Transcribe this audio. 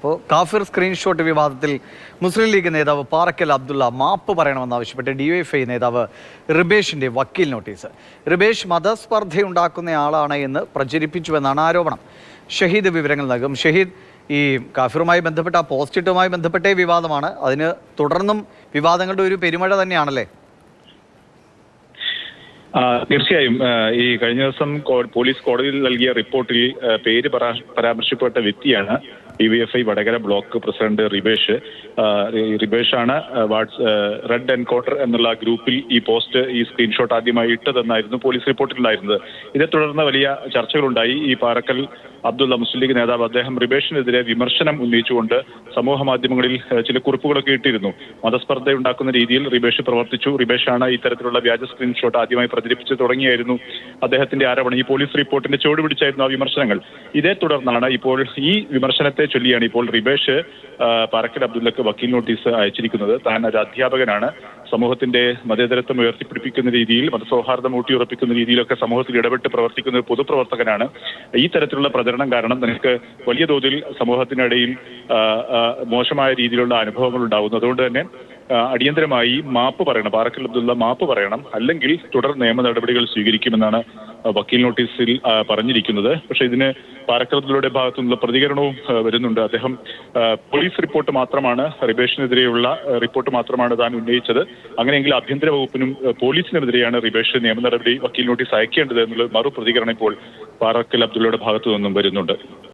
അപ്പോൾ കാഫിർ സ്ക്രീൻഷോട്ട് വിവാദത്തിൽ മുസ്ലിം ലീഗ് നേതാവ് പാറക്കൽ അബ്ദുള്ള മാപ്പ് പറയണമെന്നാവശ്യപ്പെട്ട് DYFI നേതാവ് റിബേഷിന്റെ വക്കീൽ നോട്ടീസ്. റിബേഷ് മതസ്പർദ്ധയുണ്ടാക്കുന്നയാളാണ് എന്ന് പ്രചരിപ്പിച്ചുവെന്നാണ് ആരോപണം. ഷഹീദ് വിവരങ്ങൾ നൽകും. ഷഹീദ്, ഈ കാഫിറുമായി ബന്ധപ്പെട്ട പോസ്റ്റിട്ടുമായി ബന്ധപ്പെട്ടേ വിവാദമാണ്. അതിന് തുടർന്നും വിവാദങ്ങളുടെ ഒരു പെരുമഴ തന്നെയാണല്ലേ? തീർച്ചയായും. ഈ കഴിഞ്ഞ ദിവസം പോലീസ് കോടതിയിൽ നൽകിയ റിപ്പോർട്ടിൽ പേര് പരാമർശിക്കപ്പെട്ട വ്യക്തിയാണ് DYFI Vadakara block president Ribesh. റിബേഷാണ് റെഡ് എൻകൗണ്ടർ എന്നുള്ള ഗ്രൂപ്പിൽ ഈ പോസ്റ്റ്, ഈ സ്ക്രീൻഷോട്ട് ആദ്യമായി ഇട്ടതെന്നായിരുന്നു പോലീസ് റിപ്പോർട്ടിലുണ്ടായിരുന്നത്. ഇതേ തുടർന്ന് വലിയ ചർച്ചകളുണ്ടായി. ഈ പാറക്കൽ അബ്ദുള്ള മുസ്ലിം ലീഗ് നേതാവ് അദ്ദേഹം റിബേഷിനെതിരെ വിമർശനം ഉന്നയിച്ചുകൊണ്ട് സമൂഹ മാധ്യമങ്ങളിൽ ചില കുറിപ്പുകളൊക്കെ ഇട്ടിരുന്നു. മതസ്പർദ്ധയുണ്ടാക്കുന്ന രീതിയിൽ റിബേഷ് പ്രവർത്തിച്ചു. റിബേഷാണ് ഇത്തരത്തിലുള്ള വ്യാജ സ്ക്രീൻഷോട്ട് ആദ്യമായി പ്രചരിപ്പിച്ചു തുടങ്ങിയായിരുന്നു അദ്ദേഹത്തിന്റെ ആരോപണം. ഈ പോലീസ് റിപ്പോർട്ടിന്റെ ചുവട് പിടിച്ചായിരുന്നു ആ വിമർശനങ്ങൾ. ഇതേ തുടർന്നാണ് ഇപ്പോൾ ഈ വിമർശനത്തെ ചൊല്ലിയാണ് ഇപ്പോൾ റിബേഷ് പാറക്കൽ അബ്ദുള്ളക്ക് വക്കീൽ നോട്ടീസ് അയച്ചിരിക്കുന്നത്. താൻ ഒരു അധ്യാപകനാണ്. സമൂഹത്തിന്റെ മതേതരത്വം ഉയർത്തിപ്പിടിപ്പിക്കുന്ന രീതിയിൽ, മതസൗഹാർദ്ദം ഊട്ടിയുറപ്പിക്കുന്ന രീതിയിലൊക്കെ സമൂഹത്തിൽ ഇടപെട്ട് പ്രവർത്തിക്കുന്ന ഒരു പൊതുപ്രവർത്തകനാണ്. ഈ തരത്തിലുള്ള പ്രചരണം കാരണം തനിക്ക് വലിയ തോതിൽ സമൂഹത്തിനിടയിൽ മോശമായ രീതിയിലുള്ള അനുഭവങ്ങൾ ഉണ്ടാകുന്നു. അതുകൊണ്ട് തന്നെ അടിയന്തരമായി മാപ്പ് പറയണം, പാറക്കൽ അബ്ദുള്ള മാപ്പ് പറയണം, അല്ലെങ്കിൽ തുടർ നിയമ നടപടികൾ സ്വീകരിക്കുമെന്നാണ് വക്കീൽ നോട്ടീസിൽ പറഞ്ഞിരിക്കുന്നത്. പക്ഷേ ഇതിന് പാറക്കൽ അബ്ദുള്ളയുടെ ഭാഗത്തു നിന്നുള്ള പ്രതികരണവും വരുന്നുണ്ട്. അദ്ദേഹം പോലീസ് റിപ്പോർട്ട് മാത്രമാണ്, റിബേഷിനെതിരെയുള്ള റിപ്പോർട്ട് മാത്രമാണ് താൻ ഉന്നയിച്ചത്. അങ്ങനെയെങ്കിൽ ആഭ്യന്തര വകുപ്പിനും പോലീസിനെതിരെയാണ് റിബേഷ് നിയമ നടപടി വക്കീൽ നോട്ടീസ് അയക്കേണ്ടത് എന്നുള്ള മറു പ്രതികരണം ഇപ്പോൾ പാറക്കൽ അബ്ദുള്ളയുടെ ഭാഗത്തു നിന്നും വരുന്നുണ്ട്.